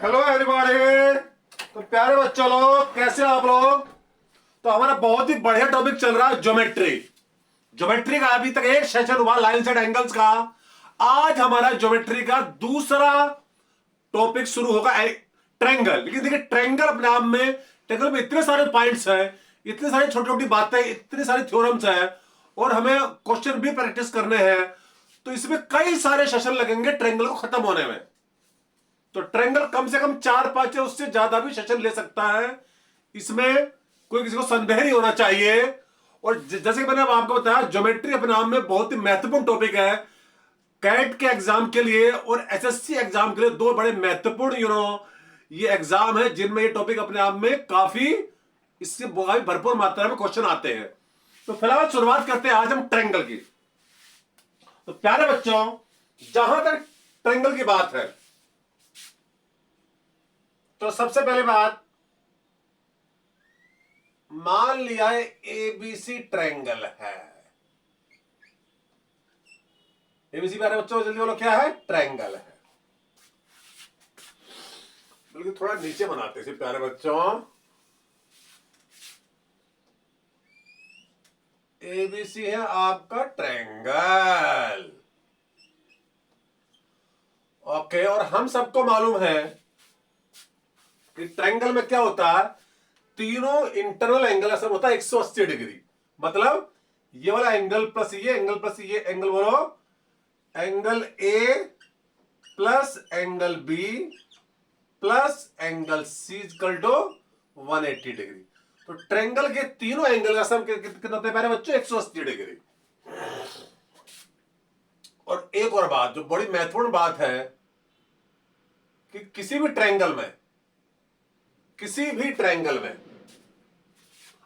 Hello everybody. तो प्यारे बच्चों लोग, कैसे हो आप लोग? तो हमारा बहुत ही बढ़िया टॉपिक चल रहा है ज्योमेट्री। ज्योमेट्री का अभी तक एक सेशन हुआ लाइन एंड एंगल्स का। आज हमारा ज्योमेट्री का दूसरा टॉपिक शुरू होगा ट्रायंगल। लेकिन देखिए, ट्रायंगल अपने आप में, ट्रायंगल में इतने सारे पॉइंट्स हैं, इतनी सारी छोटी छोटी बातें, इतनी सारी थ्योरम्स हैं, और हमें क्वेश्चन भी प्रैक्टिस करने हैं। तो इसमें कई सारे सेशन लगेंगे ट्रायंगल को खत्म होने में। तो ट्रायंगल कम से कम 4-5 या उससे ज्यादा भी सेशन ले सकता है। इसमें कोई किसी को संदेह नहीं होना चाहिए। और जैसे कि मैंने आपको बताया, ज्योमेट्री अपने आप में बहुत ही महत्वपूर्ण टॉपिक है। कैट के एग्जाम के लिए और एसएससी एग्जाम के लिए दो बड़े महत्वपूर्ण ये एग्जाम है जिनमें ये टॉपिक अपने आप में काफी, इससे भरपूर मात्रा में क्वेश्चन आते हैं। तो फिलहाल शुरुआत करते हैं आज हम ट्रायंगल की। तो प्यारे बच्चों, जहां तक ट्रायंगल की बात है, तो सबसे पहले बात, मान लिया है एबीसी ट्रायंगल है। एबीसी प्यारे बच्चों जल्दी बोलो, क्या है? ट्रायंगल है। बल्कि थोड़ा नीचे बनाते हैं प्यारे बच्चों। एबीसी है आपका ट्रायंगल। ओके, और हम सबको मालूम है कि ट्रायंगल में क्या होता है, तीनों इंटरनल एंगल ऐसा होता है 180 डिग्री। मतलब ये वाला एंगल प्लस ये एंगल प्लस ये एंगल, बोलो angle A plus angle B plus angle C equal to 180 degree. तो ट्रायंगल के तीनों एंगल का सम कितना होता है प्यारे बच्चों? 180 डिग्री। और एक और बात जो बड़ी महत्वपूर्ण बात है कि किसी भी ट्रायंगल में,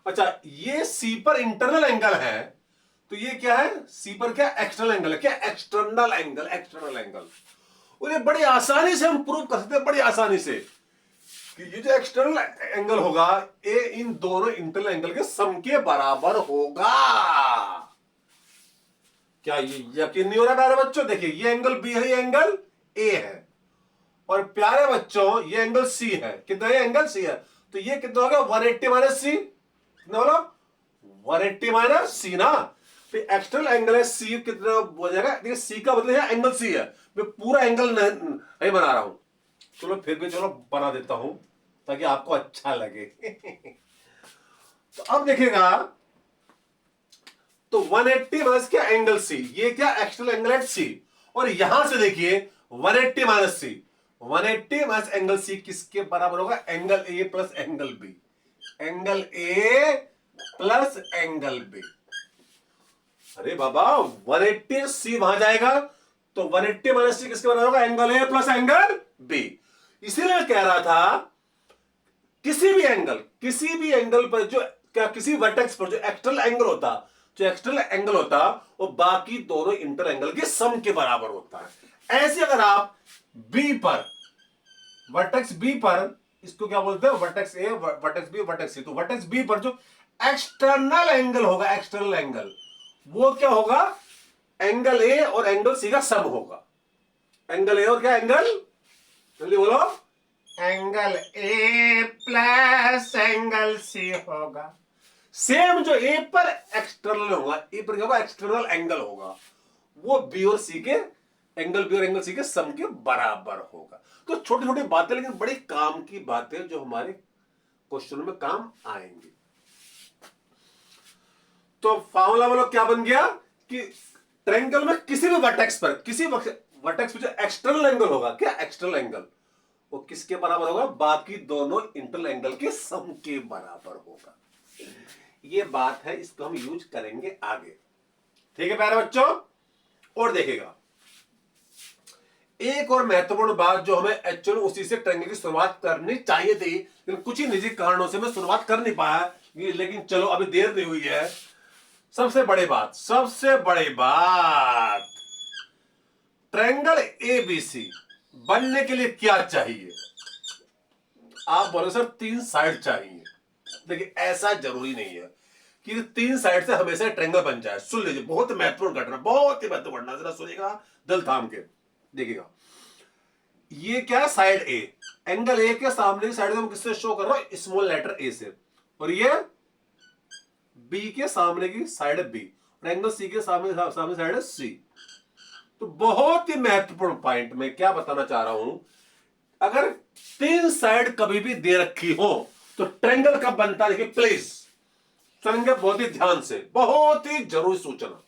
अच्छा ये सी पर इंटरनल एंगल है, तो ये क्या है? सी पर क्या? एक्सटर्नल एंगल है। क्या? External angle. और ये बड़ी आसानी से हम प्रूव कर सकते हैं, बड़ी आसानी से, कि ये जो एक्सटर्नल एंगल होगा ये इन दोनों इंटरनल एंगल के सम के बराबर होगा। क्या ये यकीन नहीं हो रहा प्यारे बच्चों? देखिए, ये एंगल बी है, ये एंगल ए है, और प्यारे बच्चों ये एंगल सी है। कितना? ये एंगल सी है। तो ये कितना हो गया? 180 माइनस सी। कितना बोलो? 180 माइनस सी ना। तो एक्सटर्नल एंगल है सी, कितना हो जाएगा? देखिए, सी का मतलब है एंगल सी है। मैं पूरा एंगल नहीं बना रहा हूं, चलो फिर भी चलो बना देता हूं ताकि आपको अच्छा लगे। तो अब देखिएगा, तो 180 माइनस क्या? Angle C. ये क्या? एक्सटर्नल एंगल है सी। और यहां से देखिए 180 minus C, 180 minus angle C किसके बराबर होगा? Angle A plus angle B. Angle A plus angle B. अरे बाबा, 180 सी वहां जाएगा, तो 180 माइनस सी किसके बराबर होगा? Angle A plus angle B. इसीलिए मैं कह रहा था, किसी भी एंगल पर जो क्या, किसी वर्टेक्स पर जो एक्सटर्नल एंगल होता वो बाकी दोनों इंटर एंगल के सम के बराबर होता है। ऐसे अगर आप बी पर, वर्टेक्स बी पर, इसको क्या बोलते हैं? Vertex A, vertex B, vertex C. तो वर्टेक्स बी पर जो एक्सटर्नल एंगल होगा, एक्सटर्नल एंगल, वो क्या होगा? एंगल ए और एंगल सी का सम होगा। एंगल ए और क्या? एंगल, जल्दी बोलो, angle A plus angle C होगा। सेम जो ए पर एक्सटर्नल होगा, ए पर क्या होगा? एक्सटर्नल एंगल होगा, वो बी और सी के, एंगल बी और एंगल सी के सम के बराबर होगा। तो छोटी छोटी बातें, लेकिन बड़ी काम की बातें जो हमारे क्वेश्चन में काम आएंगी। तो फॉर्मूला बोलो क्या बन गया कि ट्रायंगल में किसी भी वर्टेक्स पर, जो एक्सटर्नल एंगल होगा, क्या? एक्सटर्नल एंगल, वो किसके बराबर होगा? बाकी दोनों इंटरनल एंगल के सम के बराबर होगा। ये बात है, इसको हम यूज करेंगे आगे। ठीक है प्यारे बच्चों? और देखिएगा, एक और महत्वपूर्ण बात जो हमें एक्चुअली उसी से ट्रायंगल की शुरुआत करनी चाहिए थी, लेकिन कुछ ही निजी कारणों से मैं शुरुआत कर नहीं पाया, लेकिन चलो अभी देर नहीं हुई है। सबसे बड़ी बात, ट्रायंगल एबीसी बनने के लिए क्या चाहिए? आप बोलो सर 3 साइड चाहिए। देखिए, ऐसा जरूरी नहीं है कि 3 साइड से हमेशा ट्रायंगल बन जाए। सुन लीजिए, बहुत महत्वपूर्ण घटना, बहुत ही महत्वपूर्ण घटना, जरा सुनिएगा दिल थाम के। देखिएगा, ये क्या है? साइड ए, एंगल ए के सामने की साइड को मैं किससे शो कर रहा हूं, स्मॉल लेटर ए से, और ये बी के सामने की साइड बी, और एंगल सी के सामने साइड है सी। तो बहुत ही महत्वपूर्ण पॉइंट मैं क्या बताना चाह रहा हूं, अगर 3 साइड कभी भी दे रखी हो तो ट्रायंगल कब बनता है, देखिए प्लीज सुनेंगे बहुत ही ध्यान से, बहुत ही जरूरी सूचना।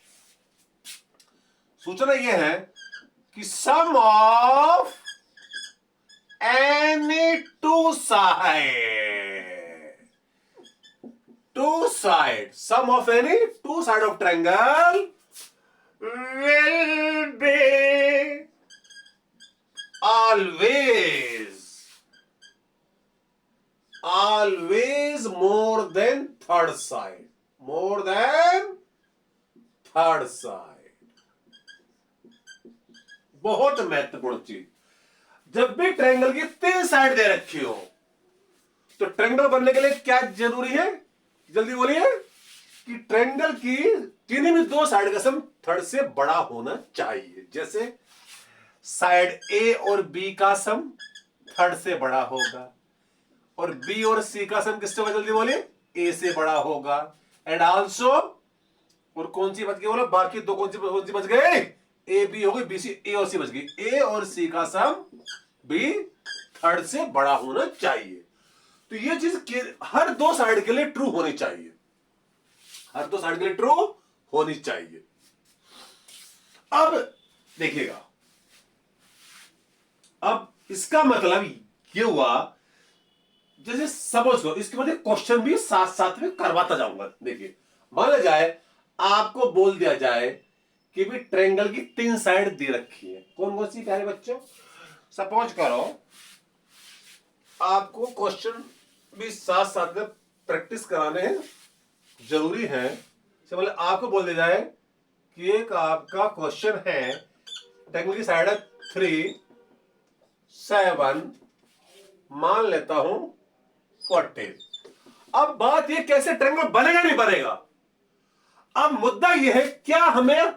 सूचना यह है कि sum of any two side, sum of any two side of triangle will be always more than third side, more than third side। बहुत महत्वपूर्ण चीज, जब भी ट्रायंगल की 3 साइड दे रखी हो तो ट्रायंगल बनने के लिए क्या जरूरी है, जल्दी बोलिए, कि ट्रायंगल की तीनों में 2 साइड का सम थर्ड से बड़ा होना चाहिए। जैसे साइड ए और बी का सम थर्ड से बड़ा होगा, और बी और सी का सम किससे होगा, जल्दी बोलिए, ए से बड़ा होगा। एंड आल्सो, और कौन सी बच गई बोलो, बाकी 2 कौन सी बच गए, ए बी हो गई, बी सी, ए और सी बच गई, ए और सी का सम भी थर्ड से बड़ा होना चाहिए। तो ये चीज हर 2 साइड के लिए ट्रू होनी चाहिए, हर 2 साइड के लिए ट्रू होनी चाहिए। अब देखिएगा, अब इसका मतलब ये हुआ, जैसे सपोज करो, इसके बाद क्वेश्चन भी साथ साथ में करवाता जाऊंगा। देखिए, मान लिया जाए आपको बोल दिया जाए कि भी ट्रायंगल की 3 साइड दे रखी है, कौन कौन सी प्यारे बच्चों, सपोज करो आपको क्वेश्चन भी साथ साथ में प्रैक्टिस कराने हैं, जरूरी है। मतलब आपको बोल दिया जाए कि एक आपका क्वेश्चन है, ट्रायंगल की साइड है 3, 7, मान लेता हूं 40। अब बात ये कैसे ट्रायंगल बनेगा नहीं बनेगा, अब मुद्दा ये है क्या हमें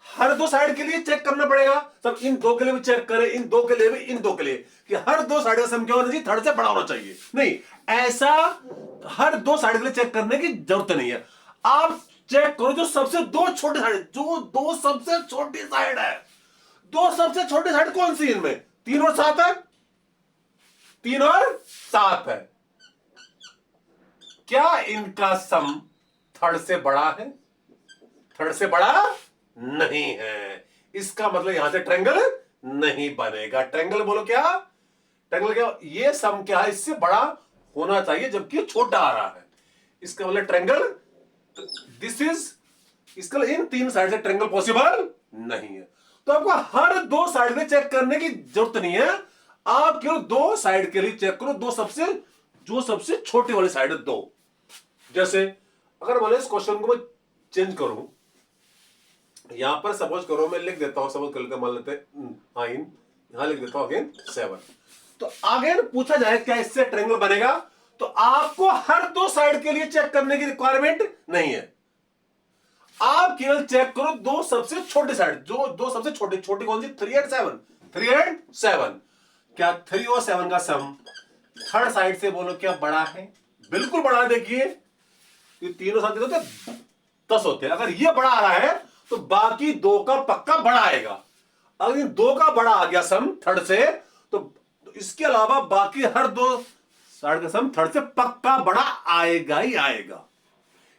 हर 2 साइड के लिए चेक करना पड़ेगा, सब इन 2 के लिए भी चेक करें, इन 2 के लिए भी, इन 2 के लिए, कि हर 2 साइड का सम क्या होना चाहिए, थर्ड से बड़ा होना चाहिए। नहीं, ऐसा हर 2 साइड के लिए चेक करने की जरूरत नहीं है। आप चेक करो जो सबसे 2 छोटी साइड, जो 2 सबसे छोटी साइड है, 2 सबसे छोटी साइड कौन सी इनमें, 3 और 7 है, 3 और 7 है, क्या इनका सम थर्ड से बड़ा है, थर्ड से बड़ा नहीं है, इसका मतलब यहां से ट्रायंगल नहीं बनेगा। ट्रायंगल बोलो क्या, ट्रायंगल क्या, ये सम क्या है, इससे बड़ा होना चाहिए जबकि छोटा आ रहा है, इसका मतलब ट्रायंगल दिस इज, इसका इन 3 साइड से ट्रायंगल पॉसिबल नहीं है। तो आपको हर 2 साइड में चेक करने की जरूरत नहीं है, आप केवल 2 साइड के लिए चेक करो, जो सबसे छोटी वाली साइड है 2। जैसे अगर मान लो इस क्वेश्चन को मैं चेंज करूं, यहां पर सपोज करो मैं लिख देता हूं, सपोज कर लेते मान लेते यहां लिख देता हूं अगेन 7। तो अगेन पूछा जाए क्या इससे ट्रायंगल बनेगा, तो आपको हर 2 साइड के लिए चेक करने की रिक्वायरमेंट नहीं है, आप केवल चेक करो 2 सबसे छोटी साइड, जो 2 सबसे छोटी कौन सी, 3 एंड 7, 3 एंड 7, क्या 3 और 7 का सम थर्ड साइड से बोलो क्या बड़ा है, बिल्कुल बड़ा है। देखिए ये 3 और 7 होते 10 होते हैं, अगर ये बड़ा आ रहा है तो बाकी 2 का पक्का बड़ा आएगा, अगर इन 2 का बड़ा आ गया सम थर्ड से, तो इसके अलावा बाकी हर 2 साइड का सम थर्ड से पक्का बड़ा आएगा ही आएगा।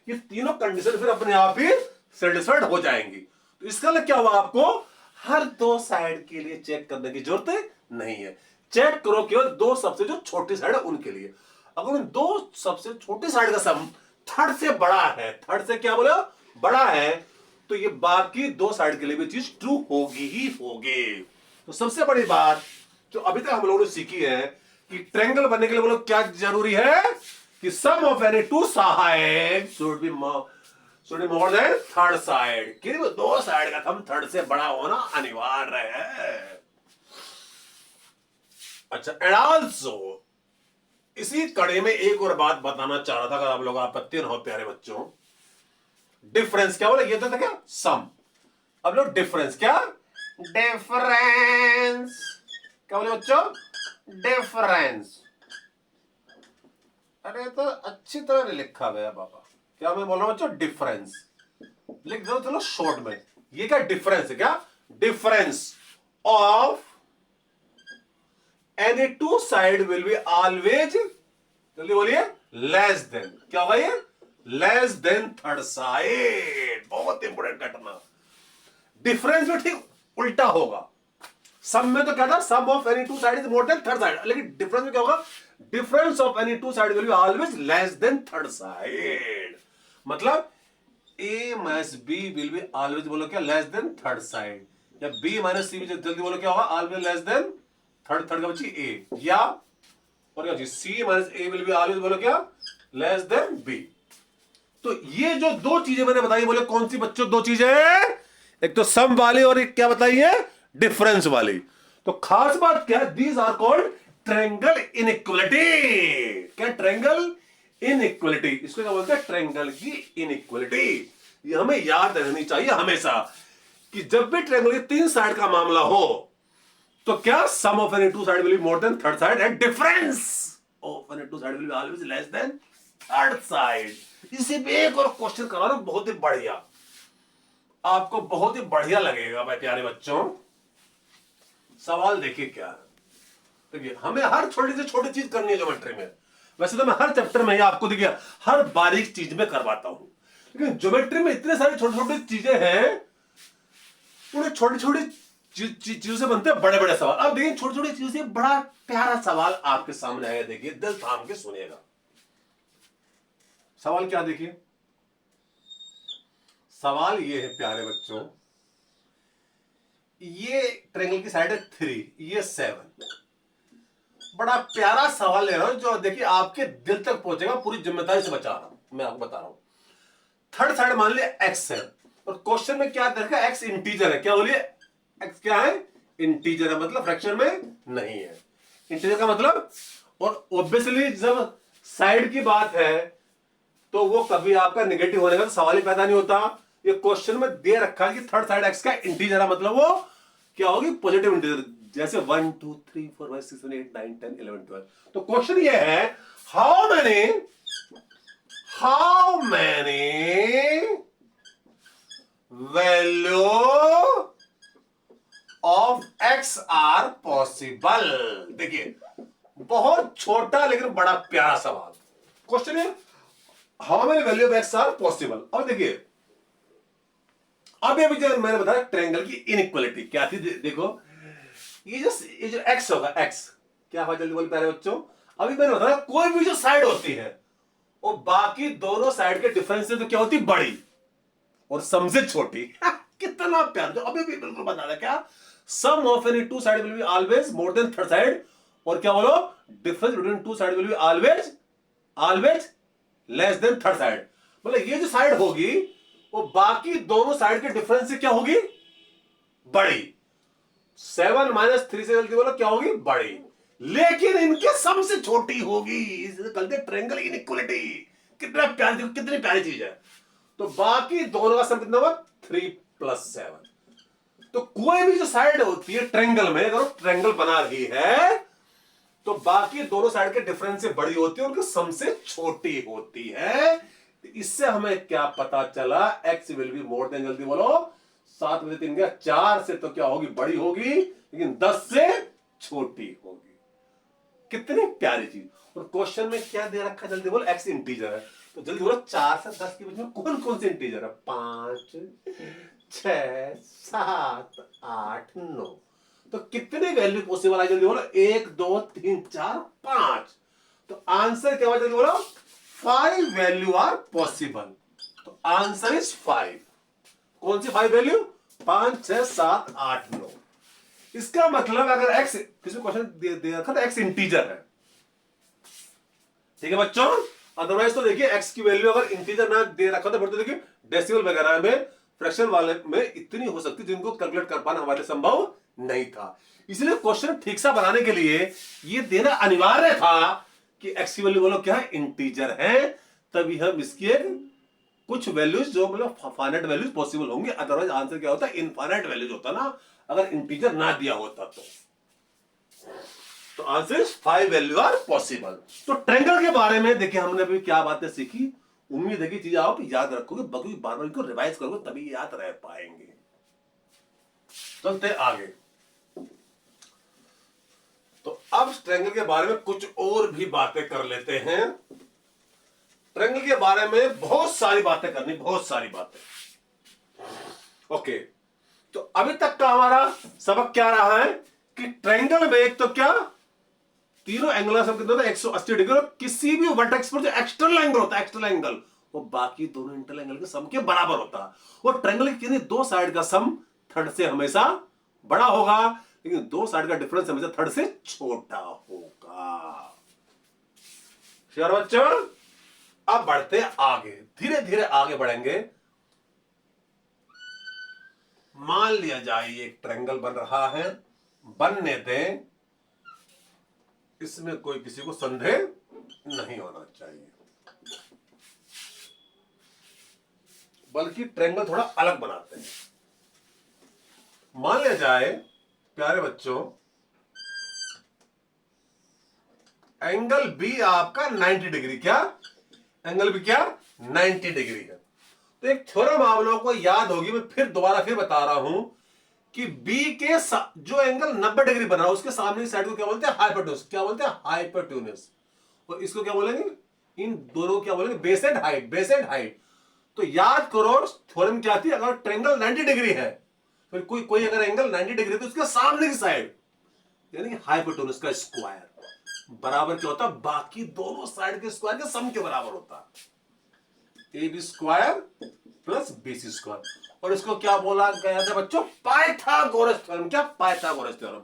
ये तीनों कंडीशन फिर अपने आप ही सेटिस्फाइड हो जाएंगी। तो इसका मतलब क्या हुआ, आपको हर 2 साइड के लिए चेक करने की जरूरत नहीं है, चेक करो केवल 2 सबसे जो छोटी साइड है उनके लिए। अगर उन 2 सबसे छोटी साइड का सम थर्ड से बड़ा है, थर्ड से क्या बोला, बड़ा है, तो ये बाकी 2 साइड के लिए भी चीज ट्रू होगी ही होगी। तो सबसे बड़ी बात जो अभी तक हम लोगों ने सीखी है कि ट्रायंगल बनने के लिए बोलो क्या जरूरी है, कि sum of any 2 side should be more than third side, कि 2 साइड का सम थर्ड से बड़ा होना अनिवार्य है। अच्छा, एंड आल्सो इसी कड़े में एक और बात बताना चाह रहा था, अगर आप लोग आपत्ति न हो प्यारे बच्चों, डिफरेंस क्या बोला, ये तो था क्या सम, अब लोग डिफरेंस क्या, डिफरेंस क्या बोले बच्चों, डिफरेंस। अरे तो अच्छी तरह नहीं लिखा गया बाबा, क्या मैं बोल रहा हूं बच्चों, डिफरेंस लिख दो चलो शॉर्ट में। ये क्या डिफरेंस है, क्या difference of any two side will be always, जल्दी बोलिए, लेस देन, क्या होगा ये, लेस देन थर्ड साइड। बहुत इंपोर्टेंट घटना, डिफरेंस में ठीक उल्टा होगा। सम में तो क्या था, sum of any two side is more than third side, लेकिन डिफरेंस में क्या होगा, difference of any two side will be always less than third side. मतलब A minus B will be always, बोलो क्या, लेस देन थर्ड साइड, या B minus C, जल्दी बोलो क्या होगा, always less than third, third का बच्ची ए, या और क्या C minus A will be always, बोलो क्या, लेस देन बी। तो ये जो दो चीजें मैंने बताई, बोले कौन सी बच्चों, दो चीजें, एक तो सम वाली और एक क्या बताई है, डिफरेंस वाली। तो खास बात क्या है, these are called triangle inequality. क्या, ट्रायंगल इनइक्वालिटी, इसको क्या बोलते हैं, ट्रायंगल की इनइक्वालिटी। ये हमें याद रहनी चाहिए हमेशा कि जब भी ट्रायंगल के तीन साइड का मामला हो तो क्या, sum of any two side will be more than third side and difference of any two side will be always less than third side. इसी पे एक और क्वेश्चन करा रहा हूं, बहुत ही बढ़िया, आपको बहुत ही बढ़िया लगेगा भाई प्यारे बच्चों। सवाल देखिए क्या है, देखिए हमें हर छोटी से छोटी चीज करनी है ज्योमेट्री में। वैसे तो मैं हर चैप्टर में ही आपको देखिए हर बारीक चीज में करवाता हूं, लेकिन ज्योमेट्री में इतने सारी छोटी छोटी चीजें हैं, उन्हें छोटी छोटी चीजों से बनते हैं बड़े बड़े सवाल। अब देखिए छोटी छोटी चीजों से बड़ा प्यारा सवाल आपके सामने आएगा, देखिए दिल थाम के सुनिएगा। सवाल क्या, देखिए सवाल ये है प्यारे बच्चों, ये ट्रायंगल की साइड है 3, ये 7। बड़ा प्यारा सवाल ले रहा हूं जो देखिए आपके दिल तक पहुंचेगा, पूरी जिम्मेदारी से बचा रहा हूं मैं, आपको बता रहा हूं। थर्ड साइड मान लिया एक्स है, और क्वेश्चन में क्या देखा, एक्स इंटीजर है, क्या बोलिए, एक्स क्या है, इंटीजर है, मतलब फ्रैक्शन में नहीं है। इंटीजर का मतलब, और ऑब्वियसली जब साइड की बात है तो वो कभी आपका नेगेटिव होने का तो सवाल ही पैदा नहीं होता। ये क्वेश्चन में दे रखा है कि थर्ड साइड एक्स का इंटीजर है, मतलब वो क्या होगी, पॉजिटिव इंटीजर, जैसे 1 2 3 4 5 6 7 8 9 10 11 12। तो क्वेश्चन ये है, how many value of x are possible. देखिए बहुत छोटा लेकिन बड़ा प्यारा सवाल, क्वेश्चन है how many value of x are possible. अब देखिए, अब ये जो मैंने बताया ट्रायंगल की इनइक्वालिटी क्या थी, देखो ये जो एक्स होगा, एक्स क्या होगा, जल्दी बोल प्यारे बच्चों। अभी मैंने बताया कोई भी जो साइड होती है वो बाकी दोनों साइड के डिफरेंस से तो क्या होती, बड़ी और सम से छोटी। कितना प्यार, जो अभी भी बिल्कुल बता रहा, क्या, sum of any two side will be always more than third side, और क्या बोलो, difference between two side will be always less than third side. मतलब ये जो साइड होगी वो बाकी दोनों साइड के डिफरेंस से क्या होगी, बड़ी। 7 - 3 से जल्दी बोलो क्या होगी, बड़ी, लेकिन इनके सम से छोटी होगी, इसे कहते हैं ट्रायंगल इनइक्वालिटी। कितना प्यारी, कितनी प्यारी चीज है। तो बाकी दोनों का सम कितना होगा, 3 + 7। तो कोई भी जो साइड होती है ट्रायंगल में, अगर ट्रायंगल बना रही है तो बाकी दोनों साइड के डिफरेंस से बड़ी होती है, उनके सम से छोटी होती है। इससे हमें क्या पता चला, x will be more then, जल्दी बोलो, 7 में 3 गया 4 से, तो क्या होगी, बड़ी होगी, लेकिन 10 से छोटी होगी। कितनी प्यारी चीज। और क्वेश्चन में क्या दे रखा है, जल्दी बोलो, एक्स इंटीजर है, तो जल्दी बोलो 4 से 10 के बीच में कौन कौन से इंटीजर है, 5 6 7 8 9। तो कितनी वैल्यू पॉसिबल है, जल्दी बोलो, 1 2 3 4 5। तो आंसर क्या हुआ, जल्दी बोलो, 5 वैल्यू आर पॉसिबल। तो आंसर इज 5। कौन सी 5 वैल्यू, 5 6 7 8 9। इसका मतलब अगर x, किसी क्वेश्चन दे रखा था x इंटीजर है, ठीक है बच्चों। अदरवाइज तो देखिए x की वैल्यू अगर इंटीजर ना दे रखा था, फिर तो देखिए डेसिमल वगैरह में, फ्रैक्शन वाले में इतनी हो सकती जिनको कैलकुलेट कर पाना हमारे संभव नहीं था। इसलिए क्वेश्चन ठीक सा बनाने के लिए ये देना अनिवार्य था कि x की वैल्यू बोलो क्या है, इंटीजर है, तभी हम इसके कुछ वैल्यूज जो मतलब फाइनाइट वैल्यूज पॉसिबल होंगे। अदरवाइज आंसर क्या होता है, इनफाइनाइट वैल्यूज होता ना, अगर इंटीजर ना दिया होता तो answer is 5 value are possible. तो ट्रायंगल के बारे में देखिए हमने अभी क्या बातें सीखी, उम्मीद है कि चीजें आप याद रखोगे, बाकी बार बार इनको रिवाइज करोगे तभी याद रह पाएंगे। चलते आगे। तो अब ट्रायंगल के बारे में कुछ और भी बातें कर लेते हैं। ट्रायंगल के बारे में बहुत सारी बातें करनी, बहुत सारी बातें। ओके, तो अभी तक का हमारा सबक क्या रहा है कि ट्रायंगल में एक तो क्या तीनों एंगल का सम कितना होता है 180 डिग्री, और किसी भी वर्टेक्स पर जो एक्सटर्नल एंगल होता है, एक्सटर्नल एंगल, वो बाकी दोनों इंटरनल एंगल के सम के बराबर होता है। और ट्रायंगल के दो साइड का सम थर्ड से हमेशा बड़ा होगा, लेकिन दो साइड का डिफरेंस हमेशा थर्ड से छोटा होगा। श्योर बच्चों? अब बढ़ते आगे, धीरे धीरे आगे बढ़ेंगे। मान लिया जाए एक ट्रायंगल बन रहा है, बनने दें, इसमें कोई किसी को संदेह नहीं होना चाहिए, बल्कि ट्रायंगल थोड़ा अलग बनाते हैं। मान लिया जाए प्यारे बच्चों, एंगल बी आपका 90 डिग्री, क्या एंगल बी क्या 90 डिग्री है। तो एक थ्योरम आप लोगों को याद होगी, मैं फिर बता रहा हूं कि बी के जो एंगल 90 डिग्री बना है उसके सामने की साइड को क्या बोलते हैं हाइपोटेन्यूज, क्या बोलते हैं हाइपोटेन्यूज, और इसको क्या बोलेंगे, इन दोनों क्या बोलेंगे base and height, base and height. तो याद करो थ्योरम क्या थी, अगर ट्रायंगल 90 डिग्री है, फिर कोई अगर एंगल 90 डिग्री है तो उसके सामने की साइड यानी हाइपोटेन्यूज का स्क्वायर बराबर क्या होता है, बाकी दोनों साइड के स्क्वायर के सम के बराबर होता है, A B square plus B C square. और इसको क्या बोला गया था बच्चों, पाइथागोरस थ्योरम। क्या पाइथागोरस थ्योरम।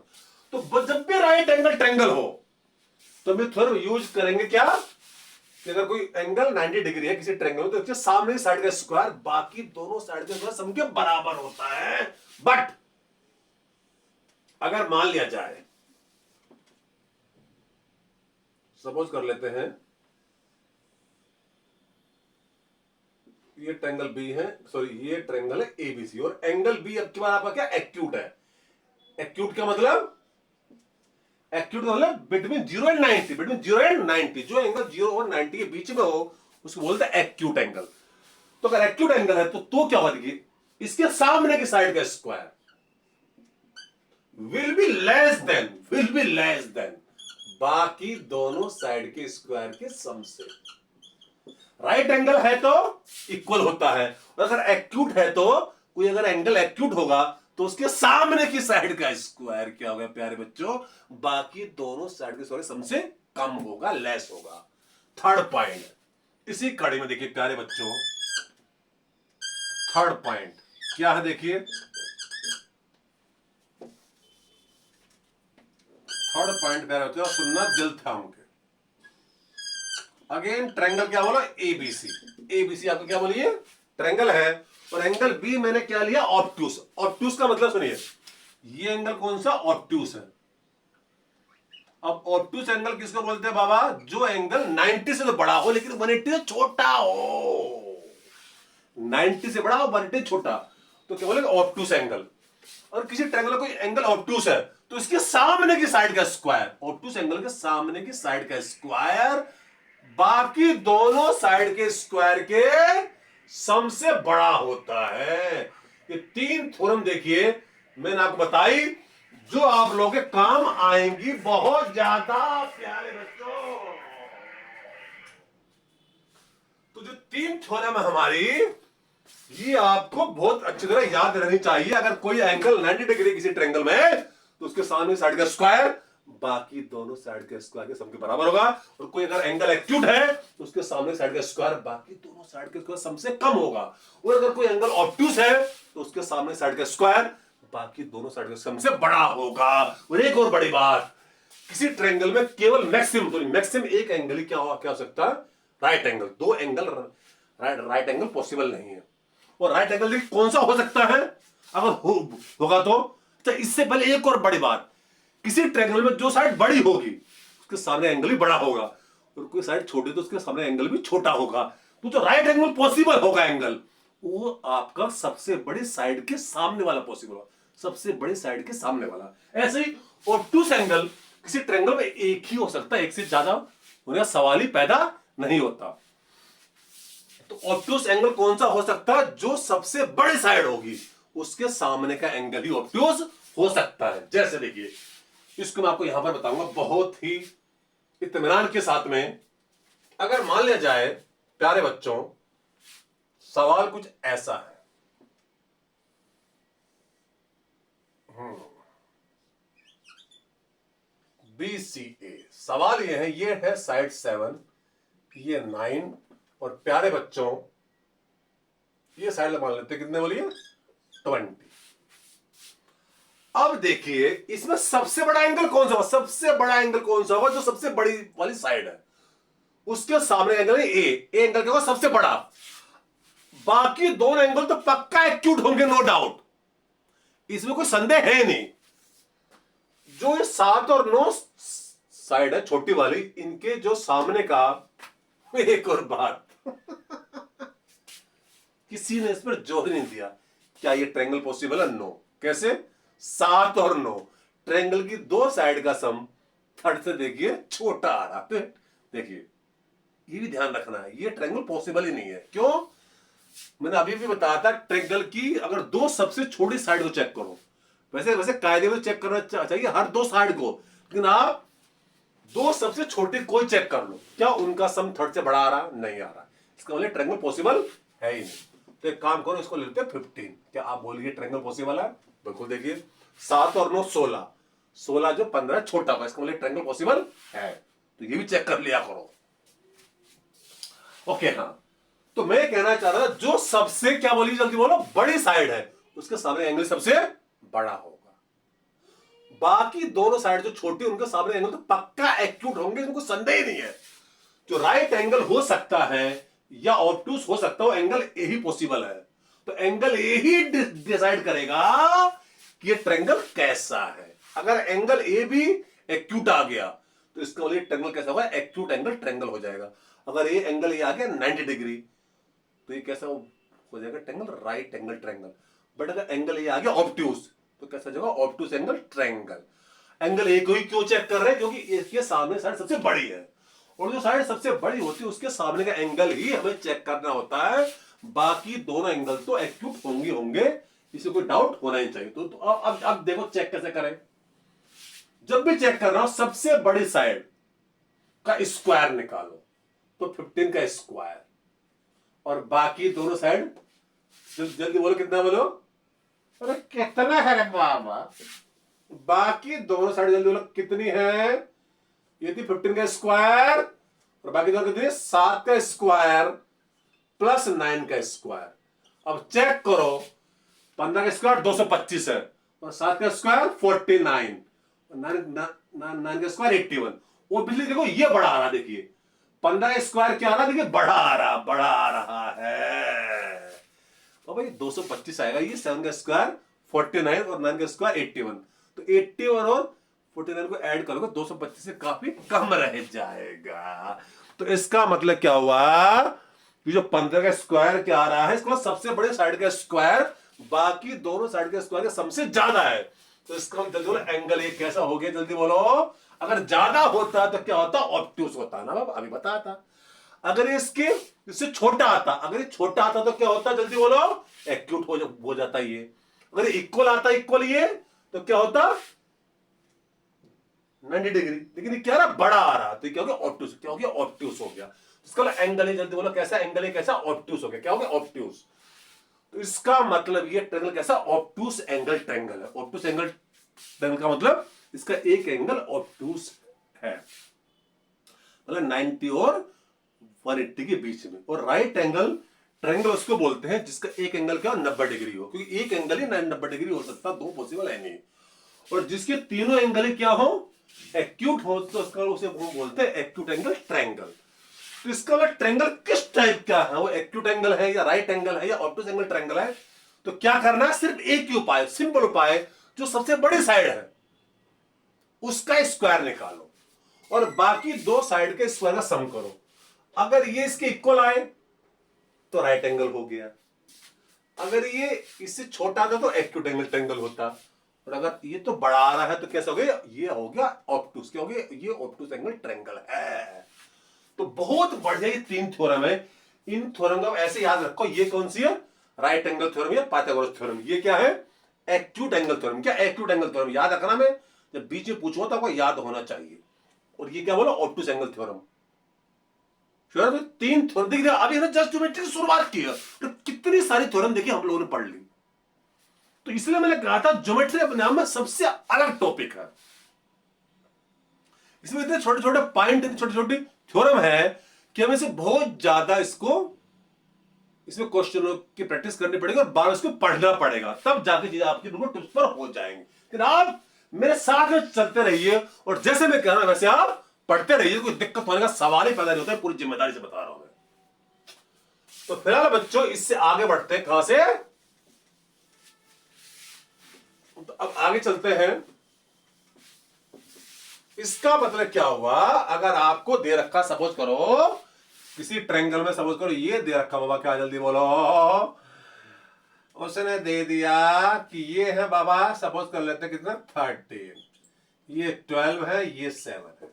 तो जब भी राइट एंगल ट्रायंगल हो तो हम थ्योरम यूज करेंगे क्या, कि अगर कोई एंगल 90 डिग्री है किसी ट्रायंगल में, तो उसके सामने की साइड का स्क्वायर बाकी दोनों साइड के स्क्वायर सम के बराबर होता है। बट अगर मान लिया जाए, सपोज कर लेते हैं ये ट्रायंगल बी है, सॉरी ये ट्रायंगल है एबीसी, और एंगल बी अब की बार आपका क्या एक्यूट है। एक्यूट का मतलब, एक्यूट का मतलब बिटवीन 0 एंड 90, बिटवीन 0 एंड 90, जो एंगल 0 और 90 के बीच में हो उसको बोलते हैं एक्यूट एंगल। तो अगर एक्यूट एंगल है तो क्या बनेगी, इसके सामने की साइड का square will be less than बाकी दोनों साइड के स्क्वायर के सम से। राइट एंगल है तो इक्वल होता है, और अगर एक्यूट है तो कोई अगर एंगल एक्यूट होगा तो उसके सामने की साइड का स्क्वायर क्या होगा प्यारे बच्चों, बाकी दोनों साइड के स्क्वायर सम से कम होगा, लेस होगा। थर्ड पॉइंट, इसी कड़ी में देखिए प्यारे बच्चों, थर्ड पॉइंट क्या है देखिए, थर्ड पॉइंट प्यारे बच्चों सुनना दिल थाम के। अगेन ट्रायंगल क्या बोला, एबीसी, एबीसी आपको क्या बोलिए ट्रायंगल है, और एंगल बी मैंने क्या लिया ऑब्ट्यूस। ऑब्ट्यूस का मतलब सुनिए, ये एंगल कौन सा ऑब्ट्यूस है। अब ऑब्ट्यूस एंगल किसको बोलते हैं बाबा, जो एंगल 90 से तो बड़ा हो लेकिन 180 से छोटा हो, 90 से बड़ा हो 180 छोटा, तो क्या बोलेंगे ऑब्ट्यूस एंगल। और किसी ट्रायंगल कोई एंगल ऑब्ट्यूस है तो इसके सामने की साइड का स्क्वायर, ऑब्ट्यूस एंगल के सामने की साइड का स्क्वायर बाकी दोनों साइड के स्क्वायर के सम से बड़ा होता है। ये तीन थ्योरम देखिए मैंने आपको बताई, जो आप लोगों के काम आएंगी बहुत ज्यादा प्यारे बच्चों। तो जो तीन थ्योरम है हमारी, ये आपको बहुत अच्छी तरह याद रहनी चाहिए। अगर कोई एंगल 90 डिग्री किसी ट्रायंगल में तो उसके सामने साइड का स्क्वायर बाकी दोनों साइड के स्क्वायर के सम के बराबर होगा, और कोई अगर एंगल एक्यूट है तो उसके सामने साइड का स्क्वायर बाकी दोनों साइड के स्क्वायर सम से कम होगा, और अगर कोई एंगल ऑब्ट्यूस है तो उसके सामने साइड का स्क्वायर बाकी दोनों साइड के सम से बड़ा होगा। और एक और बड़ी बात, किसी ट्रायंगल में केवल मैक्सिमम एक एंगल ही क्या हो सकता है, राइट एंगल। दो एंगल राइट एंगल पॉसिबल नहीं है। और राइट एंगल कौन सा हो सकता है अगर होगा तो इससे पहले एक और बड़ी बात, किसी ट्रायंगल में जो साइड बड़ी होगी उसके सामने एंगल भी बड़ा होगा, और कोई साइड छोटी तो उसके सामने एंगल भी छोटा होगा। तो जो राइट एंगल पॉसिबल होगा एंगल, वो आपका सबसे बड़ी साइड के सामने वाला पॉसिबल होगा, सबसे बड़ी साइड के सामने वाला। ऐसे ही ऑब्ट्यूस एंगल किसी ट्रायंगल में एक ही हो सकता है, एक से ज्यादा होने का सवाल ही पैदा नहीं होता। तो ऑब्ट्यूस एंगल कौन सा हो सकता है? जो सबसे बड़ी साइड होगी उसके सामने का एंगल ही ऑब्ट्यूस हो सकता है। जैसे देखिए, इसको मैं आपको यहां पर बताऊंगा बहुत ही इत्मीनान के साथ में। अगर मान लिया जाए प्यारे बच्चों, सवाल कुछ ऐसा है, BCA सवाल ये है, ये है साइड 7, ये 9, और प्यारे बच्चों ये साइड मान लेते कितने बोलिए 20। अब देखिए इसमें सबसे बड़ा एंगल कौन सा होगा? सबसे बड़ा एंगल कौन सा होगा? जो सबसे बड़ी वाली साइड है उसके सामने एंगल है ए एंगल क्या होगा? सबसे बड़ा। बाकी दोनों एंगल तो पक्का एक्यूट होंगे, नो डाउट, इसमें कोई संदेह है नहीं। जो ये 7 और 9 साइड है छोटी वाली, इनके जो सामने का, एक और बात किसी ने इस पर जोर नहीं दिया, क्या ये ट्रायंगल पॉसिबल है? नो। कैसे? 7 और 9 ट्रायंगल की दो साइड का सम थर्ड से देखिए छोटा आ रहा है। देखिए ये भी ध्यान रखना है, ये ट्रायंगल पॉसिबल ही नहीं है। क्यों? मैंने अभी भी बताया था, ट्रायंगल की अगर दो सबसे छोटी साइड को चेक करो, वैसे वैसे कायदे में चेक करना चाहिए हर दो साइड को, लेकिन आप दो सबसे छोटी कोई चेक कर लो, क्या उनका सम थर्ड से बड़ा आ रहा? नहीं आ रहा। इसका मतलब ट्रायंगल पॉसिबल है ही नहीं। तो एक काम करो, इसको लेते हैं 15। क्या आप बोलिए ट्रायंगल पॉसिबल है? बिल्कुल। देखिए 7 और 9 16, 16 जो 15 छोटा होगा, इसका मतलब ट्रायंगल पॉसिबल है। तो ये भी चेक कर लिया करो। ओके हाँ, तो मैं कहना चाह रहा था जो सबसे, क्या बोलिए जल्दी बोलो, बड़ी साइड है उसके सामने एंगल सबसे बड़ा होगा। बाकी दोनों साइड जो छोटी उनके सामने एंगल तो पक्का एक्यूट होंगे, इसमें कोई संदेह नहीं है। जो राइट एंगल हो सकता है या ऑब्टूस हो सकता है, वो एंगल ए ही पॉसिबल है। तो एंगल ए ही डिसाइड करेगा कि ये ट्रायंगल कैसा है। अगर एंगल ए भी एक्यूट आ गया तो इसका मतलब ट्रायंगल कैसा होगा? एक्यूट एंगल ट्रायंगल हो जाएगा। अगर ये एंगल ये आ गया 90 डिग्री तो ये कैसा हो जाएगा? Triangle, right angle triangle. But अगर एंगल ये आ गया ऑब्ट्यूस तो कैसा जाएगा? Obtuse angle triangle. Angle A को ही क्यों चेक कर रहे हैं? क्योंकि इसके सामने साइड सबसे बड़ी है, और जो साइड सबसे बड़ी होती है उसके सामने का एंगल ही हमें चेक करना होता है। बाकी दोनों एंगल तो एक्यूट होंगे होंगे, इसे कोई डाउट होना ही चाहिए। तो अब देखो चेक कैसे करें। जब भी चेक कर रहा हूं सबसे बड़ी साइड का स्क्वायर निकालो, तो 15 का स्क्वायर, और बाकी दोनों साइड जल्दी बोलो, कितना बोलो? अरे कितना है रे बाबा? बाकी दोनों साइड जल्दी बोलो कितनी है? ये थी 15 का स्क्वायर, और बाकी दोनों कितनी? 7 का स्क्वायर प्लस 9 का स्क्वायर। अब चेक करो, 15 का स्क्वायर 225 है, और 7 का स्क्वायर 49, और 9 का स्क्वायर 81। वो बिजली देखो ये बड़ा आ रहा, देखिए 15 का स्क्वायर क्या आ रहा, देखिए बड़ा आ रहा है। और भाई 225 आएगा, ये 7 का स्क्वायर 49 और 9 का स्क्वायर 81। तो 81 और 49 को ऐड करोगे 225 से काफी कम रह जाएगा। तो इसका मतलब क्या हुआ? ये जो 15 का स्क्वायर क्या आ रहा है, इसका सबसे बड़े साइड का स्क्वायर बाकी दोनों साइड के स्क्वायर के सबसे ज्यादा है। तो इसका जल्दी बोलो एंगल ए कैसा हो गया? जल्दी बोलो। अगर ज्यादा होता तो क्या होता? ऑब्ट्यूस होता ना, अभी बताया था। अगर इसके इससे छोटा आता, अगर ये छोटा आता तो क्या होता? जल्दी बोलो, एक्यूट हो जाता ये। अगर इक्वल आता, इक्वल ये, तो क्या होता? 90 डिग्री। लेकिन ये क्या रहा? बड़ा आ रहा, तो क्या हो गया? ऑब्ट्यूस। क्या हो गया? ऑब्ट्यूस हो गया। इसका एंगल है, जल्दी बोलो कैसा एंगल है? कैसा? ऑब्ट्यूस हो गया। क्या हो गया? ऑब्ट्यूस। तो इसका मतलब ये ट्रायंगल कैसा? ऑब्ट्यूस एंगल ट्रायंगल है। ऑब्ट्यूस एंगल ट्रायंगल का मतलब इसका एक एंगल ऑब्ट्यूस है, मतलब 90 और 180 के बीच में। और राइट एंगल ट्रायंगल उसको बोलते हैं जिसका एक एंगल क्या हो? 90 डिग्री हो, क्योंकि एक एंगल ही 90 डिग्री हो सकता, दो पॉसिबल है नहीं। और जिसके तीनों एंगल ही क्या हो? एक्यूट हो, तो उसका उसे बोलते हैं एक्यूट एंगल ट्रायंगल। तो इसका मतलब ट्रायंगल किस टाइप का है? वो एक्यूट एंगल है या राइट एंगल है या ऑब्ट्यूस एंगल ट्रायंगल है? तो क्या करना है? सिर्फ एक ही उपाय, सिंपल उपाय, जो सबसे बड़ी साइड है उसका स्क्वायर निकालो और बाकी दो साइड के स्क्वायर का सम करो। अगर ये इसके इक्वल आए तो राइट एंगल हो गया, अगर ये इससे छोटा था तो एक्यूट एंगल ट्रायंगल होता, और अगर ये तो बड़ा आ रहा है तो कैसा हो गया, ये हो गया ऑब्टूस। क्या हो गया, ये ऑब्टूस एंगल ट्रायंगल है। तो बहुत बढ़िया ये 3 थ्योरम है। इन थ्योरम को ऐसे याद रखो। ये कौन सी है, राइट एंगल थ्योरम या पाइथागोरस थ्योरम। ये क्या है, एक्यूट एंगल थ्योरम। क्या एक्यूट एंगल थ्योरम याद रखना, मैं जब बीच में पूछूंगा तो आपको याद होना चाहिए। और ये क्या बोला, ऑब्टूस एंगल थ्योरम। श्योर, तो 3 थ्योरम देखिए। अभी हमने जस्ट ज्योमेट्री की शुरुआत की है, तो कितनी सारी थ्योरम देखिए हम लोगों ने पढ़ ली। तो इसलिए मैंने कहा था ज्योमेट्री अपने आप में सबसे अलग टॉपिक है। इसमें इतने छोटे छोटे पॉइंट, इतनी छोटी छोटी थ्योरम है कि हमें से बहुत ज्यादा इसमें क्वेश्चनों की प्रैक्टिस करनी पड़ेगी और बार इसको पढ़ना पड़ेगा, तब जाके चीजें आपकी बिल्कुल टिप्स पर हो जाएंगी। लेकिन आप मेरे साथ में चलते रहिए और जैसे मैं कह रहा हूं वैसे आप पढ़ते रहिए। कोई दिक्कत होने का सवाल ही पैदा नहीं होता है, पूरी जिम्मेदारी से बता रहा हूं मैं। तो फिलहाल बच्चों इससे आगे बढ़ते हैं। कहां से, तो अब आगे चलते हैं। इसका मतलब क्या हुआ, अगर आपको दे रखा, सपोज करो किसी ट्रायंगल में, सपोज करो ये दे रखा बाबा, क्या जल्दी बोलो, उसने दे दिया कि ये है बाबा, सपोज कर लेते हैं कितना 13, ये 12 है, ये 7 है।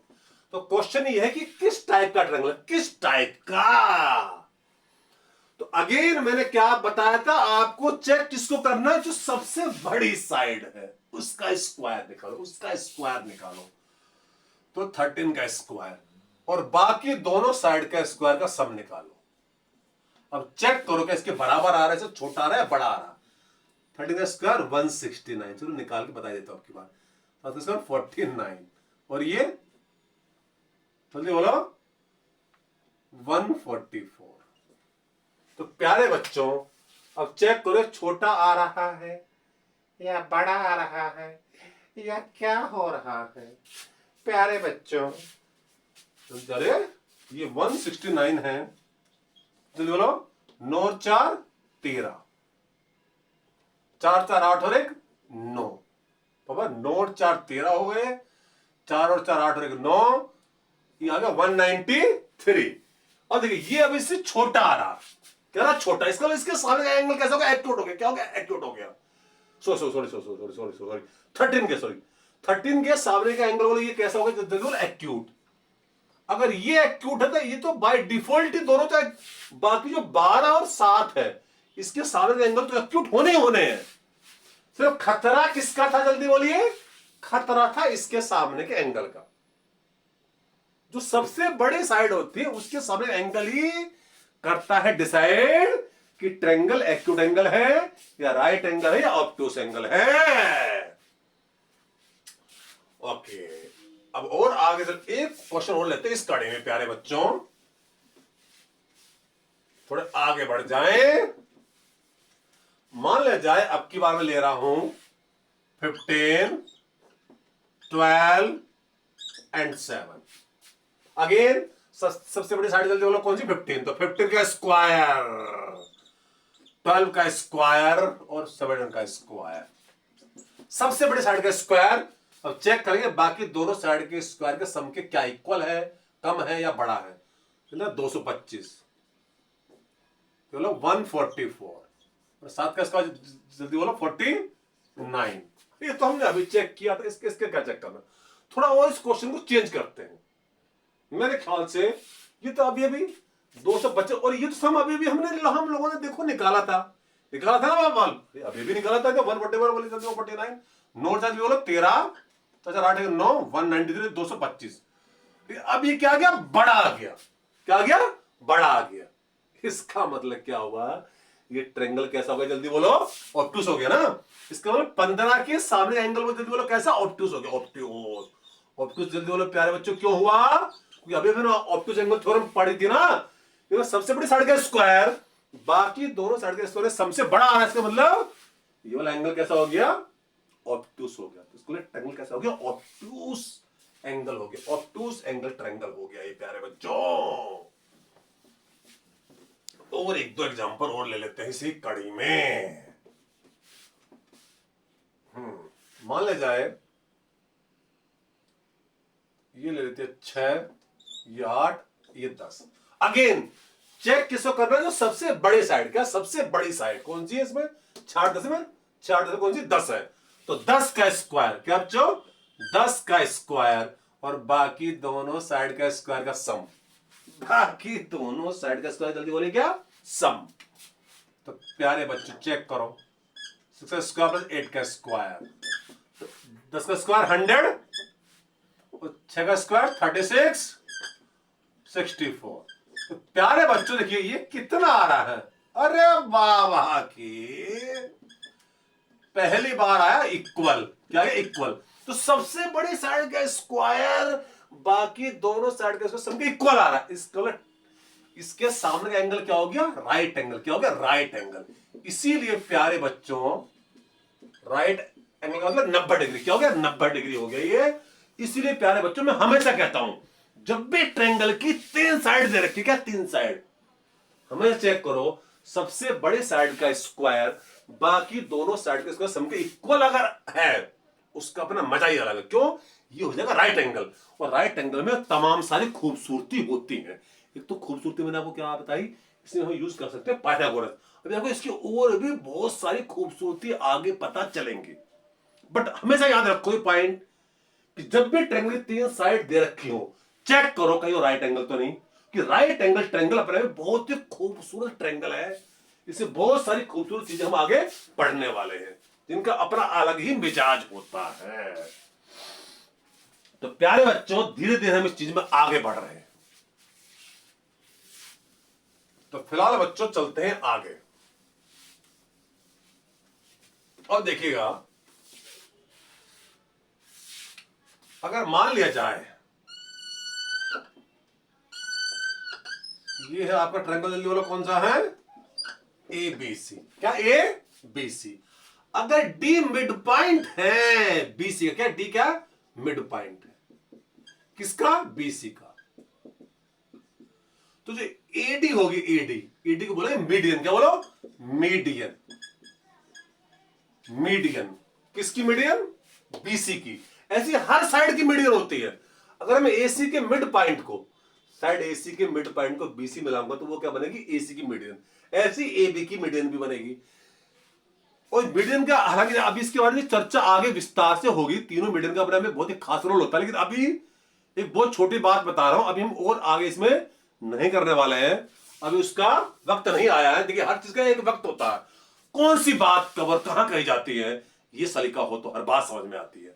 तो क्वेश्चन ये है कि किस टाइप का ट्रायंगल, किस टाइप का। तो अगेन मैंने क्या बताया था आपको, चेक किसको करना है, जो सबसे बड़ी साइड है उसका स्क्वायर निकालो, उसका स्क्वायर निकालो। तो 13 का स्क्वायर और बाकी दोनों साइड का स्क्वायर का सम निकालो। अब चेक करो कि इसके बराबर आ रहा है, छोटा आ रहा है, बड़ा आ रहा है। 13 का स्क्वायर 169, चलो निकाल के बता देता हूं आपकी बात। 49 और ये जल्दी बोलो 144। तो प्यारे बच्चों अब चेक करो, छोटा आ रहा है या बड़ा आ रहा है या क्या हो रहा है प्यारे बच्चों। अरे ये 169 है, जल्दी बोलो 9 और 4 13, 4 4 8 और 1 9। बाबा 9 और 4 13 हो गए, 4 और 4 8 और 1 9, ये आ गया 193। और देखिए ये अब इससे छोटा आ रहा, कह रहा छोटा, इसका इसके सामने का एंगल कैसा हो गया, एक्यूट हो गया। क्या हो गया, एक्यूट हो गया। सॉरी 13 के सामने का एंगल बोलो, ये कैसा हो गया, एक्यूट। अगर ये एक्यूट है तो ये तो बाय डिफॉल्ट ही दोनों, चाहे बाकी जो 12 और 7 है इसके सामने का एंगल तो एक्यूट होने ही होने हैं। सिर्फ खतरा किसका था, जल्दी बोलिए, खतरा था इसके सामने के एंगल का। जो सबसे बड़ी साइड होती है उसके सामने एंगल ही करता है डिसाइड कि ट्रायंगल एक्यूट एंगल है या राइट एंगल है या ऑब्टूस एंगल है। ओके, अब और आगे चल एक क्वेश्चन और लेते हैं इस कड़ी में प्यारे बच्चों, थोड़े आगे बढ़ जाएं। मान ले जाए अब की बार मैं ले रहा हूं 15, 12 एंड 7। अगेन सबसे बड़ी साइड जल्दी बोलो कौन सी, 15। तो 15 का स्क्वायर, 12 का स्क्वायर और 7 का स्क्वायर, सबसे बड़ी साइड का स्क्वायर। अब चेक करेंगे बाकी दोनों साइड के स्क्वायर के सम के क्या इक्वल है, कम है या बड़ा है। 225 बोलो 144 और 7 का स्क्वायर जल्दी बोलो 49। ये तो हमने अभी चेक किया था, इसके क्या चेक करना, थोड़ा और इस क्वेश्चन को चेंज करते हैं। मेरे ख्याल से ये तो अभी 225 और ये तो सम अभी हम लोगों ने देखो निकाला था ना बाल, अभी भी निकाला था 141 बोले 149, नोट चार्ज बोलो 13, 4 8 9 193 225। अब ये क्या आ गया, बड़ा आ गया। क्या आ गया, बड़ा आ गया। इसका मतलब क्या हुआ, ये ट्रायंगल कैसा हो गया, जल्दी बोलो ऑब्टूस हो गया ना। इसका मतलब 15 के सामने एंगल में जल्दी बोलो कैसा, ऑब्टूस हो गया। ऑब्टूस ऑब्टूस जल्दी बोलो प्यारे बच्चों क्यों हुआ, क्योंकि अभी मैंने ऑब्टूस एंगल थ्योरम पढ़ी थी ना। सबसे बड़ी साइड का स्क्वायर बाकी दोनों साइड के स्क्वायर सबसे बड़ा आ रहा है, इसका मतलब ये वाला एंगल कैसा हो गया, ऑब्टूस हो गया। तो इसको ट्रायंगल कैसा हो गया, ऑब्टूस एंगल हो गया, ऑब्टूस एंगल ट्रायंगल हो गया ये प्यारे बच्चों। और एक दो एग्जांपल और ले लेते हैं इसी कड़ी में। मान ले जाए ये ले लेते हैं 6, ये 8, ये 10। अगेन चेक किसको करना है, जो सबसे बड़ी साइड, क्या सबसे बड़ी साइड कौन सी है इसमें, 4 10 में, 4 10 कौन सी 10 है। तो 10 का स्क्वायर क्या बच्चों, 10 का स्क्वायर और बाकी दोनों साइड का स्क्वायर का सम, बाकी दोनों साइड का स्क्वायर, जल्दी बोलिए क्या, सम। तो प्यारे बच्चों चेक करो, 6 का स्क्वायर प्लस 8 का स्क्वायर, तो 10 का स्क्वायर 100 और 6 का स्क्वायर 36 64। तो प्यारे बच्चों देखिए ये कितना आ रहा है, अरे वाह की पहली बार आया इक्वल, क्या है इक्वल। तो सबसे बड़ी साइड का स्क्वायर बाकी दोनों साइड का स्क्वायर इक्वल आ रहा है, इसके सामने का एंगल क्या हो गया, राइट एंगल, क्या हो गया, राइट एंगल। इसीलिए प्यारे बच्चों राइट एंगल का मतलब 90 डिग्री, क्या हो गया, 90 डिग्री हो गया ये। इसीलिए प्यारे बच्चों मैं हमेशा कहता हूं जब भी ट्रायंगल की 3 साइड दे रखी, क्या 3 साइड, हमें चेक करो सबसे बड़े साइड का स्क्वायर बाकी दोनों साइड के स्क्वायर सम के इक्वल अगर है, उसका अपना मजा ही अलग है। क्यों, ये हो जाएगा राइट एंगल, और राइट एंगल में तमाम सारी खूबसूरती होती है। एक तो खूबसूरती मैंने आपको क्या बताई, इसमें हम यूज कर सकते हैं पाइथागोरस। अभी आपको इसकी और भी बहुत सारी खूबसूरती आगे पता चलेंगी, बट हमेशा याद रखो ये पॉइंट कि जब भी ट्रायंगल 3 साइड दे रखी हो, चेक करो कहीं राइट एंगल तो नहीं, कि राइट एंगल ट्रायंगल अपने में बहुत ही खूबसूरत ट्रायंगल है। इससे बहुत सारी खूबसूरत चीजें हम आगे पढ़ने वाले हैं, जिनका अपना अलग ही मिजाज होता है। तो प्यारे बच्चों धीरे धीरे हम इस चीज में आगे बढ़ रहे हैं। तो फिलहाल बच्चों चलते हैं आगे, और देखिएगा अगर मान लिया जाए ये है आपका ट्रायंगल, जल्दी बोलो कौन सा है, ए बी सी, क्या ए बी सी। अगर डी मिड पॉइंट है बीसी का, क्या डी क्या मिड पॉइंट है किसका, बीसी का, तो जो एडी होगी, एडी, एडी को बोले मीडियन, क्या बोलो, मीडियन, मीडियन किसकी, मीडियन बीसी की। ऐसी हर साइड की मीडियन होती है। अगर मैं एसी के मिड पॉइंट को, साइड एसी के मिड पॉइंट को बीसी मिलाऊंगा तो वो क्या बनेगी, एसी की मीडियन। ऐसी एबी की मीडियन भी बनेगी। और मीडियन का हालांकि अभी इसके बारे में चर्चा आगे विस्तार से होगी, तीनों मीडियन का अपने में बहुत ही खास रोल होता है, लेकिन अभी एक बहुत छोटी बात बता रहा हूं, अभी हम और आगे इसमें नहीं करने वाले हैं, अभी उसका वक्त नहीं आया है। देखिए हर चीज का एक वक्त होता है, कौन सी बात कवर कहां कही जाती है, ये सलीका हो तो हर बात समझ में आती है।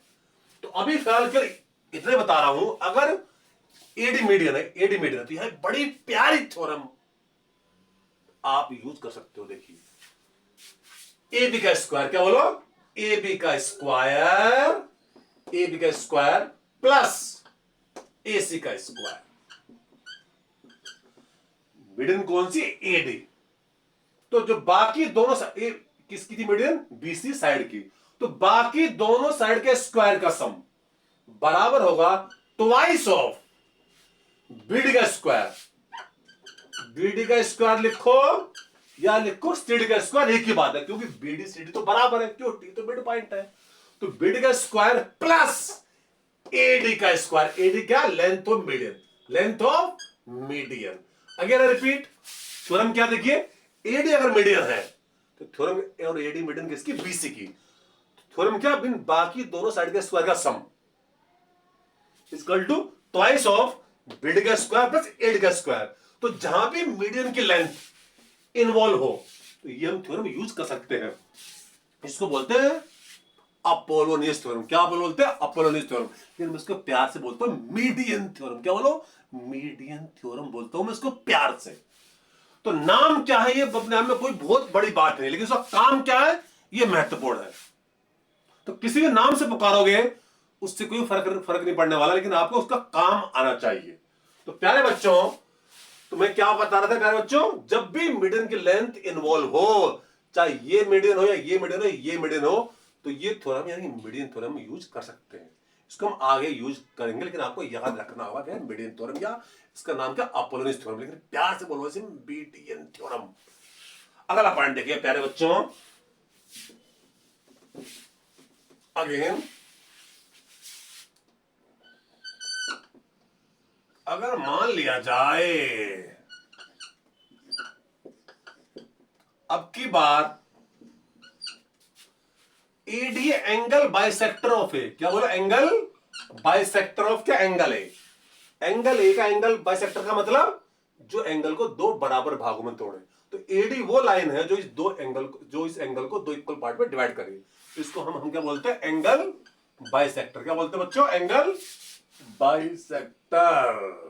तो अभी फिलहाल इतने बता रहा हूं, अगर एडी मीडियन है, एडी मीडियन है, तो यह बड़ी प्यारी थ्योरम आप यूज कर सकते हो। देखिए ए बी का स्क्वायर, क्या बोलो, ए बी का स्क्वायर, ए बी का स्क्वायर प्लस ए सी का स्क्वायर, मीडियन कौन सी, ए डी। तो जो बाकी दोनों किसकी थी मीडियन, बीसी साइड की, तो बाकी दोनों साइड के स्क्वायर का सम बराबर होगा ट्वाइस ऑफ बीडी का स्क्वायर। बीडी का स्क्वायर लिखो या लिखो सीडी का स्क्वायर, एक ही बात है, क्योंकि बीडी सीडी तो बराबर है, क्यों, टी तो मिड पॉइंट है। तो बीडी का स्क्वायर प्लस एडी का स्क्वायर, एडी क्या, length of median, length of median. Again repeat, theorem क्या, देखिए एडी अगर मीडियन है तो थ्योरम और एडी मीडियन किसकी, बीसी की। थ्योरम क्या, बिन बाकी दोनों साइड के स्क्वायर का sum is equal to twice of BD का स्क्वायर प्लस एडी का स्क्वायर। तो जहां भी मीडियन की लेंथ इन्वॉल्व हो तो ये हम थ्योरम यूज कर सकते हैं। इसको बोलते हैं अपोलोनियस थ्योरम। क्या बोलते हैं, अपोलोनियस थ्योरम। लेकिन मैं इसको प्यार से बोलता हूं मीडियन थ्योरम। क्या बोलो, मीडियन थ्योरम बोलता हूं मैं इसको प्यार से। तो नाम क्या है, ये अपने आप में कोई बहुत बड़ी बात नहीं, लेकिन इसका काम क्या है ये महत्वपूर्ण है। तो किसी भी नाम से पुकारोगे उससे कोई फर्क नहीं पड़ने वाला, लेकिन आपको उसका काम आना चाहिए। तो प्यारे बच्चों, तो मैं क्या बता रहा था प्यारे बच्चों, जब भी मीडियन की लेंथ इन्वॉल्व हो, चाहे ये मीडियन हो या ये मीडियन हो, ये मीडियन हो, तो ये थ्योरम यानी मीडियन थ्योरम यूज कर सकते हैं। इसको हम आगे यूज करेंगे, लेकिन आपको याद रखना होगा क्या मीडियन थ्योरम, या इसका नाम क्या, अपोलोनियस थ्योरम, लेकिन प्यार से बोलो इसे मीडियन थ्योरम। अगला पॉइंट देखिए प्यारे बच्चों, अगेन अगर मान लिया जाए अब की बार एडी एंगल बाइसेक्टर ऑफ ए, क्या बोला, एंगल बाइसेक्टर ऑफ, क्या, एंगल ए। एंगल ए का एंगल बाइसेक्टर का मतलब जो एंगल को दो बराबर भागों में तोड़े। तो एडी वो लाइन है जो इस एंगल को दो इक्वल पार्ट में डिवाइड करे। तो इसको हम क्या बोलते हैं, एंगल बाइसेक्टर। क्या बोलते हैं बच्चों, एंगल बाइसेक्टर।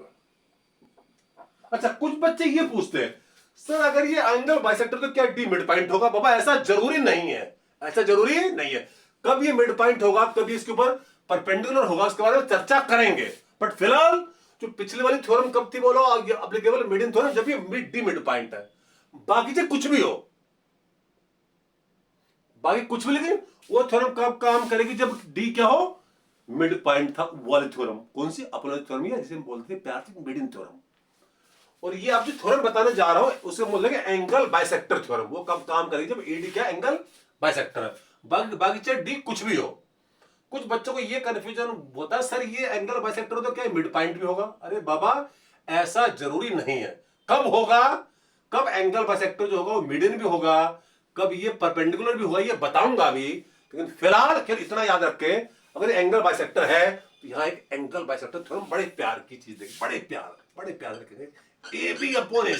अच्छा, कुछ बच्चे ये पूछते हैं, सर अगर ये एंगल बाइसेक्टर तो क्या डी मिड पॉइंट होगा? बाबा ऐसा जरूरी नहीं है, ऐसा जरूरी नहीं है। कब ये मिड पॉइंट होगा, कभी इसके ऊपर परपेंडिकुलर होगा, उसके बारे में चर्चा करेंगे। बट फिलहाल जो पिछली वाली थ्योरम कब थी बोलो, एप्लीकेबल मीडियन थ्योरम जब ये मिड पॉइंट है। बाकी चाहे कुछ भी हो, बाकी कुछ भी, लेकिन वो थ्योरम कब काम करेगी, जब डी क्या हो, मिड पॉइंट था। वाली थ्योरम कौन सी, अपोलोजिक थ्योरम, या जिसे हम बोलते हैं प्यार से मीडियन थ्योरम। और ये आप जो थ्योरम बताने जा रहा हूं उसे बोलेंगे एंगल बाइसेक्टर थ्योरम। वो कब काम करेगी, जब एडी क्या एंगल बाइसेक्टर है। बाकी चाहे डी कुछ भी हो। कुछ बच्चों को ये कंफ्यूजन होता है, सर ये एंगल बाइसेक्टर हो तो क्या मिड पॉइंट भी होगा? अरे बाबा ऐसा जरूरी नहीं है। कब होगा, कब एंगल बाइसेक्टर जो होगा वो मीडियन भी होगा, कब ये परपेंडिकुलर भी होगा, ये बताऊंगा अभी। लेकिन फिलहाल केवल इतना याद रखे, अगर एंगल बाइसेक्टर है तो यहां एक एंगल बाइसेक्टर थ्योरम बड़े प्यार की चीज है, बड़े प्यार रखेंगे। ए बी अपॉन ए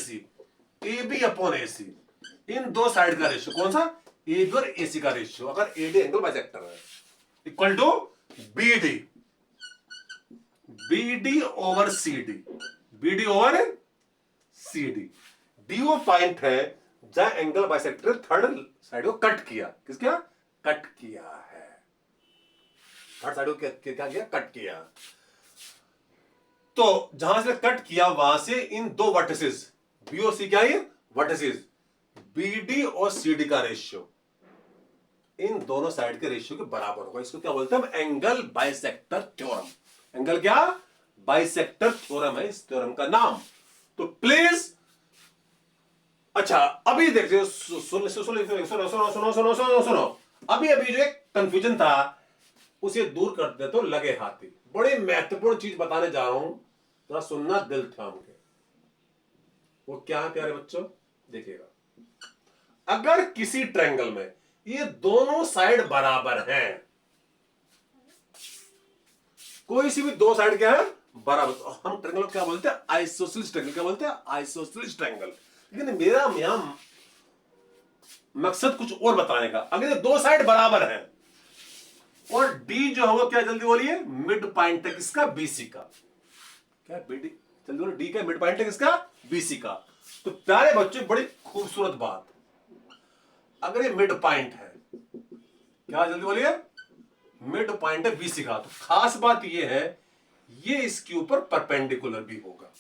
सी, इन दो साइड का रेशियो कौन सा, ए बी और ए सी का रेशियो, अगर ए डी एंगल बाइसेक्टर है, equal to B D over C D. D वो पॉइंट है जहां एंगल बाइसेक्टर थर्ड साइड को कट किया। किसका कट किया है, थर्ड साइड को क्या किया, कट किया। तो जहां से कट किया वहां से इन दो वर्टिसेस बी और सी, क्या है वर्टिसेस, बी डी और सी डी का रेशियो इन दोनों साइड के रेशियो के बराबर होगा। इसको क्या बोलते हैं हम, एंगल बाइसेक्टर थ्योरम। एंगल क्या, बाइसेक्टर थ्योरम है इस थ्योरम का नाम। तो प्लीज, अच्छा अभी देखिए, सुनो, अभी जो एक कंफ्यूजन था उसे दूर कर दे तो लगे हाथी। बड़ी महत्वपूर्ण चीज बताने जा रहा हूं, थोड़ा सुनना दिल थाम के। वो क्या है प्यारे बच्चों, देखिएगा। अगर किसी ट्रायंगल में ये दोनों साइड बराबर हैं, कोई सी भी दो साइड क्या है, बराबर, तो हम ट्रायंगल क्या बोलते हैं, आइसोसेलेस ट्रायंगल। क्या बोलते हैं, आइसोसेलेस ट्रायंगल। लेकिन मेरा यहां मकसद कुछ और बताने का। अगर ये दो साइड बराबर हैं और डी जो होगा क्या, जल्दी बोलिए, मिड पॉइंट है किसका, बीसी का। क्या जल्दी बोलो, डी का मिड पॉइंट है किसका, बीसी का। तो प्यारे बच्चों बड़ी खूबसूरत बात, अगर ये मिड पॉइंट है, क्या जल्दी बोलिए, मिड पॉइंट है बीसी का, तो खास बात ये है ये इसके ऊपर परपेंडिकुलर भी होगा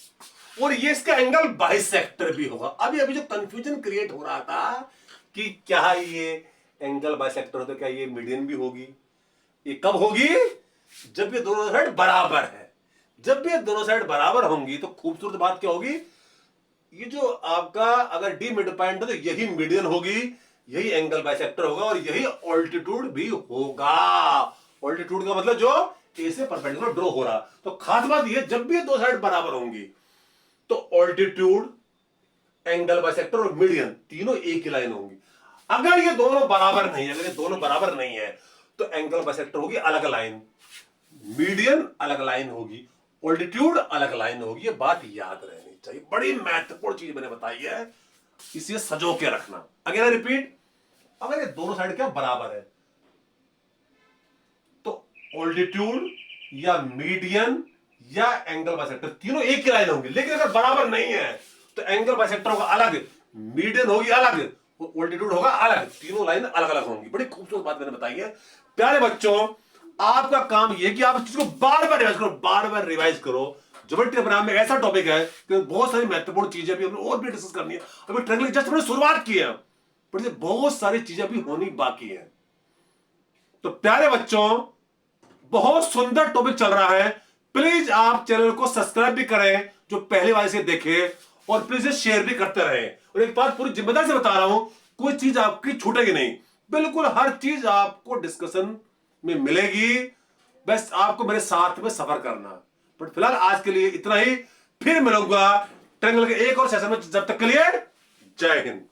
और ये इसका एंगल बाइसेक्टर भी होगा। अभी जो कंफ्यूजन क्रिएट हो रहा था कि क्या ये एंगल बाइसेक्टर हो तो क्या ये मीडियन भी होगी, ये कब होगी, जब ये दोनों साइड बराबर है। जब ये दोनों साइड बराबर होंगी तो खूबसूरत बात क्या होगी, ये जो आपका अगर डी मिड पॉइंट है तो यही मीडियन होगी, यही एंगल बाइसेक्टर होगा और यही ऑल्टीट्यूड भी होगा। ऑल्टीट्यूड का मतलब जो ए से परपेंडिकुलर ड्रॉ हो रहा। तो खास बात ये, जब भी ये दो साइड बराबर होंगी तो ऑल्टीट्यूड, एंगल बाइसेक्टर और मीडियन तीनों एक ही लाइन होंगी। अगर ये दोनों बराबर नहीं है, अगर ये दोनों बराबर नहीं है तो एंगल बाइसेक्टर होगी अलग लाइन, मीडियन अलग लाइन होगी, ऑल्टीट्यूड अलग लाइन होगी। ये बात याद रहनी चाहिए, बड़ी महत्वपूर्ण चीज मैंने बताई है, इसे सजो के रखना। अगेन रिपीट, अगर ये दोनों साइड क्या बराबर है तो ऑल्टीट्यूड या मीडियन या एंगल बाइसेक्टर तीनों एक ही लाइन होंगे। लेकिन अगर बराबर नहीं है तो एंगल बाइसेक्टर होगा अलग, मीडियन होगी अलग, ऑल्टीट्यूड होगा अलग, तीनों लाइन अलग अलग होंगी। बड़ी खूबसूरत बात मैंने बताई है। प्यारे बच्चों, आपका काम यह कि आप इस चीज को बार बार रिवाइज करो। ज्योमेट्री प्रोग्राम में ऐसा टॉपिक है कि बहुत सारी महत्वपूर्ण चीजें भी हमें और भी डिस्कस करनी है। अभी ट्रायंगल जस्ट हमने शुरुआत की है, पर बहुत सारी चीजें भी होनी बाकी है। तो प्यारे बच्चों, बहुत सुंदर टॉपिक चल रहा है। प्लीज आप चैनल को सब्सक्राइब भी करें जो पहले वाले से देखे, और प्लीज शेयर भी करते रहे। और एक बात पूरी जिम्मेदारी से बता रहा हूं, कोई चीज आपकी छूटेगी नहीं, बिल्कुल हर चीज आपको डिस्कशन में मिलेगी। बस आपको मेरे साथ में सफर करना। बट फिलहाल आज के लिए इतना ही, फिर मिलूंगा ट्रायंगल के एक और सेशन में। जब तक के लिए जय हिंद।